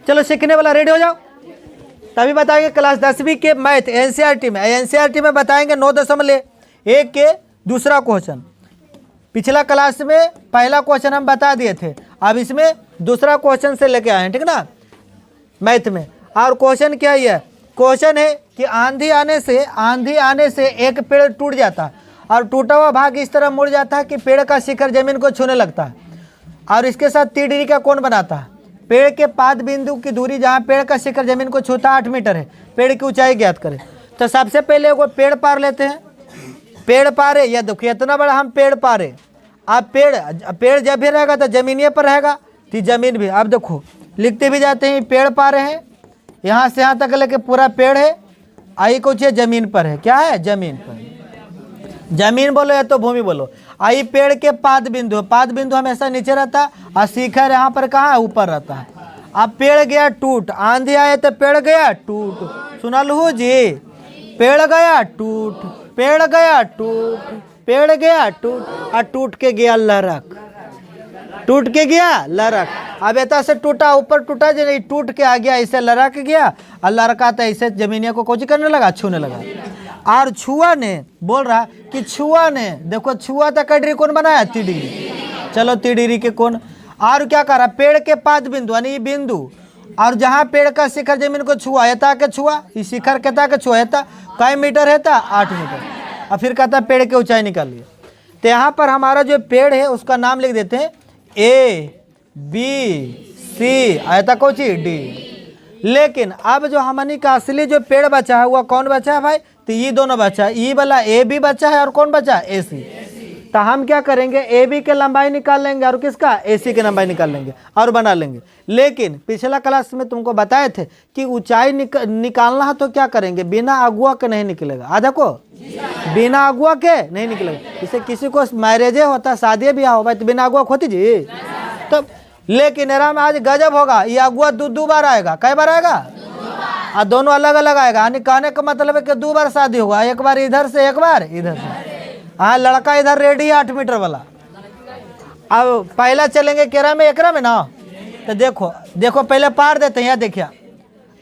चलो सीखने वाला रेडी हो जाओ। तभी बताएंगे क्लास 10वीं के मैथ एनसीईआरटी में। एनसीईआरटी में बताएंगे 9.1 के दूसरा क्वेश्चन। पिछला क्लास में पहला क्वेश्चन हम बता दिए थे, अब इसमें दूसरा क्वेश्चन से लेके आए हैं, ठीक ना, मैथ में। और क्वेश्चन क्या है? क्वेश्चन है कि आंधी आने से एक पेड़ टूट जाता है और टूटा हुआ भाग इस तरह मुड़ जाता है कि पेड़ का शिखर जमीन को छूने लगता है और इसके साथ 30 डिग्री का कोण बनाता है। पेड़ के पाद बिंदु की दूरी जहाँ पेड़ का शिखर जमीन को छूता 8 मीटर है। पेड़ की ऊंचाई ज्ञात करें। तो सबसे पहले वो पेड़ पार लेते हैं। पेड़ पारे, या देखिए इतना बड़ा हम पेड़ पारे। अब पेड़ जब भी रहेगा तो जमीनिए पर रहेगा, तो जमीन भी। अब देखो लिखते भी जाते हैं पेड़ पारे हैं, यहाँ से यहाँ तक लेके पूरा पेड़ है। आई कुछ है जमीन पर है, क्या है? जमीन पर। जमीन बोलो या तो भूमि बोलो। आई पेड़ के पाद बिंदु हमेशा नीचे रहता है और शिखर यहाँ पर कहाँ है? ऊपर रहता है। अब पेड़ गया टूट, आंधी आए तो पेड़ गया टूट। सुना लू जी, पेड़ गया टूट, पेड़ गया टूट, पेड़ गया टूट और टूट के गया लरक, टूट के गया लरक। अब ऐसा से टूटा, ऊपर टूटा जो नहीं, टूट के आ गया, इसे लरक गया और लड़का तो ऐसे जमीनिया को कोची करने लगा, छूने लगा। और छुआ ने बोल रहा कि छुआ ने, देखो छुआ तो कई डिग्री कोण बनाया? 30 डिग्री। चलो 30 डिग्री के कोण। और क्या कर रहा? पेड़ के पाद बिंदु यानी बिंदु, और जहाँ पेड़ का शिखर जमीन को छुआ, यथा के छुआ, इस शिखर के के छुआ, यथा कई मीटर है? 8 मीटर। और फिर कहता पेड़ की ऊंचाई निकालिए। तो यहाँ पर हमारा जो पेड़ है उसका नाम लिख देते हैं ABC, आयता कोची D। लेकिन अब जो हमनी का असली जो पेड़ बचा है वह कौन बचा है भाई? तो ये दोनों बचा है, ई वाला AB बचा है और कौन बचा है? AC। तो हम क्या करेंगे? AB के लंबाई निकाल लेंगे और किसका? AC की लंबाई निकाल लेंगे और बना लेंगे। लेकिन पिछला क्लास में तुमको बताए थे कि ऊंचाई निकालना है तो क्या करेंगे? बिना अगुआ के नहीं निकलेगा। आधा को बिना अगुआ के नहीं निकलेगा। जैसे किसी को मैरिजे होता, शादी ब्याह हो भाई, तो बिना अगुआ होती जी। तो लेकिन में आज गजब होगा, ये अगुआ 2 बार आएगा। कई बार आएगा? और दोनों अलग अलग आएगा। यानी कहने का मतलब है कि 2 बार शादी होगा, एक बार इधर से एक बार इधर से। हाँ, लड़का इधर रेडी है 8 मीटर वाला। अब पहला चलेंगे केरा में एकरा में ना। तो देखो पहले पार देते हैं। यहाँ देखिए,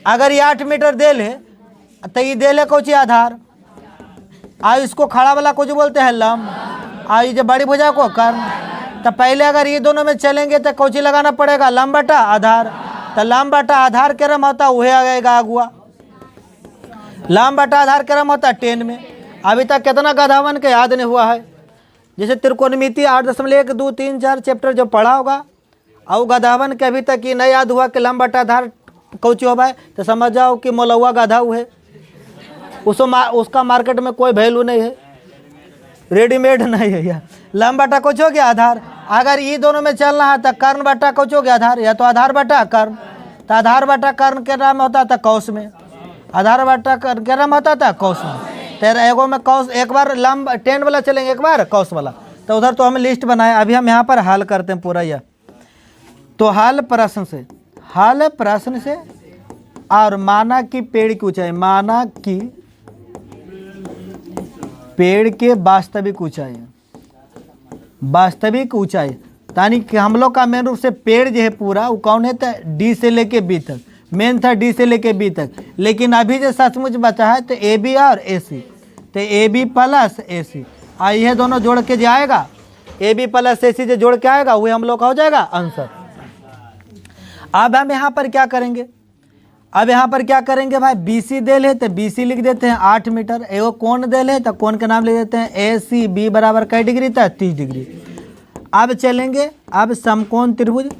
अगर ये 8 मीटर दे ले तो ये दे ले कोची आधार, आ इसको खड़ा वाला कुछ बोलते हैं लम, आ ये जो बड़ी भुजा को कर्ण। तो पहले अगर ये दोनों में चलेंगे तो कोची लगाना पड़ेगा? लम बटा आधार। तो लम बटा आधार क्रम होता वही आएगा अगुआ। लम बटा आधार क्रम होता 10 में। अभी तक कितना गधावन के याद नहीं हुआ है? जैसे त्रिकोणमिति 8.1, 2, 3, 4 चैप्टर जो पढ़ा होगा, और गधावन के अभी तक ये नहीं याद हुआ कि लम बटा आधार कौची होगा, तो समझ जाओ कि मोलौआ गधा है, उसका मार्केट में कोई वैल्यू नहीं है, रेडीमेड नहीं है। यार लम बटा कुछ हो गया आधार। अगर ये दोनों में चलना है तो कर्ण बटा कुछ हो गया आधार, या तो आधार बटा कर्ण। तो आधार बटा कर्ण के नाम होता था कौश में, आधार बटा कर्ण के नाम होता था कौश में। तेरा एगो में कौश, एक बार लंब 10 वाला चलेंगे, एक बार कौश वाला। तो उधर तो हम लिस्ट बनाए, अभी हम यहाँ पर हल करते हैं पूरा यह। तो हल प्रश्न से और माना कि पेड़ की ऊंचाई, माना कि पेड़ के वास्तविक ऊंचाई, यानी कि हम लोग का मेन रूप से पेड़ जो है पूरा वो कौन है? तो D से लेके B तक, मेन था D से लेके B तक। लेकिन अभी जो सचमुच बचा है तो AB और AC, तो AB प्लस AC, यह दोनों जोड़ के जो आएगा, AB प्लस AC जो जोड़ के आएगा वही हम लोग का हो जाएगा आंसर। अब हम यहाँ पर क्या करेंगे? भाई BC दे ले तो BC लिख देते हैं 8 मीटर। एगो कोण दे ले तो कोण का नाम लिख देते हैं ACB बराबर कई डिग्री था? 30 डिग्री। अब चलेंगे, अब समकोण त्रिभुज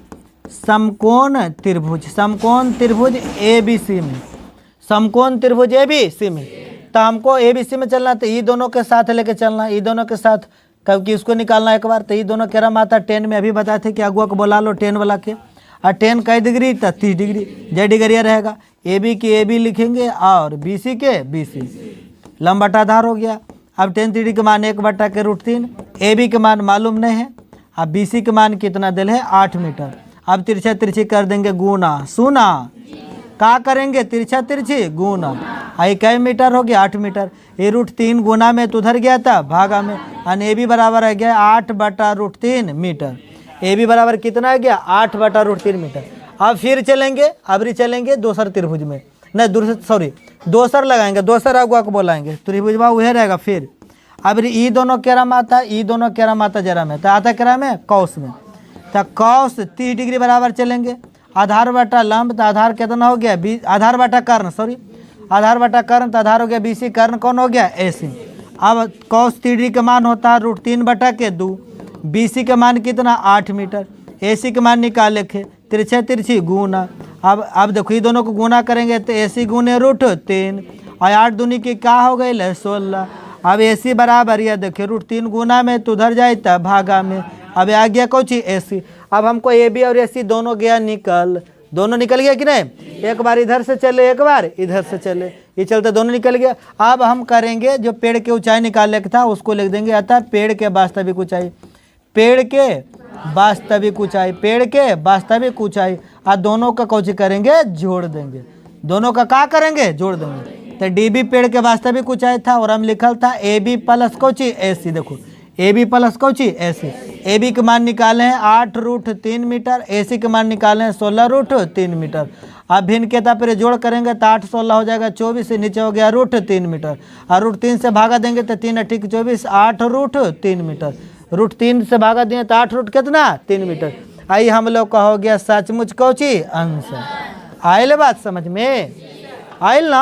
ABC में, समकोण त्रिभुज ABC में। तो हमको ABC में चलना, तो ये दोनों के साथ लेके चलना, ये दोनों के साथ, क्योंकि इसको निकालना एक बार। तो ये दोनों कह रहा आता 10 में, अभी बताए थे कि अगुआ को बुला लो 10 वाला के। और 10 कई डिग्री? तो 30 डिग्री। जय डिग्री रहेगा। AB की AB लिखेंगे और BC के BC, लंब बटा आधार हो गया। अब 10 डिग्री के मान 1/√3, AB के मान मालूम नहीं है। अब BC के मान कितना दिल है? 8 मीटर। अब तिरछा तिरछी कर देंगे गुना, सुना का करेंगे? तिरछा तिरछी गुना, आई कई मीटर हो गया? 8 मीटर। ये √3 गुना में तो उधर गया था भागा में, और AB बराबर है गया 8/√3 मीटर। AB बराबर कितना है गया? 8/√3 मीटर। अब फिर चलेंगे, अबरी चलेंगे दोसर त्रिभुज में, नहीं दूसर सॉरी दोसर लगाएंगे, दोसर अगुआ को बोलाएंगे, त्रिभुजवा वह रहेगा। फिर अबरी ई दोनों केरा माता, ई दोनों केरा माता जरा में, तो आता केरा में कौश में, तो कौश 30 डिग्री बराबर चलेंगे। आधार बटा लंब, तो आधार कितना हो गया आधार बटा कर्ण, सॉरी आधार बटा कर्ण, तो आधार हो गया BC, कर्ण कौन हो गया AC। अब कौश 30 डिग्री का मान होता है √3 बटा के 2, BC का मान कितना 8 मीटर, AC का मान निकाले थे तिरछे तिरछी गुना। अब देखो ये दोनों को गुना करेंगे तो AC गुने √3 और 8 दूनी की क्या हो गई 16। अब AC बराबर यह देखिए √3 गुना में तो उधर जाए तब भागा में, अब आ गया कौन सी AC। अब हमको AB और AC दोनों गया निकल, दोनों निकल गया कि नहीं, एक बार इधर से चले एक बार इधर से चले, ये चलते दोनों निकल गया। अब हम करेंगे जो पेड़ की ऊंचाई निकालने का था उसको लिख देंगे, अतः पेड़ के वास्तविक ऊंचाई, पेड़ के वास्तविक ऊंचाई, पेड़ के वास्तविक ऊंचाई, और दोनों का कौची करेंगे जोड़ देंगे, दोनों का क्या करेंगे जोड़ देंगे। तो DB पेड़ के वास्तविक ऊंचाई था और हम लिखल था AB प्लस कौची AC, देखो AB plus Cauchy AC। AB के मान निकाले हैं 8√3 मीटर, AC के मान निकाले हैं 16√3 मीटर। अब भिन्न के पर जोड़ करेंगे तो 8 16 हो जाएगा 24, से नीचे हो गया √3 मीटर, और √3 से भागा देंगे तो 3 × 24 8√3 मीटर, √3 से भागा दिए तो 8 कितना 3 मीटर। आई हम लोग का हो गया सचमुच कौची आंसर। आयल बात समझ में आयल ना।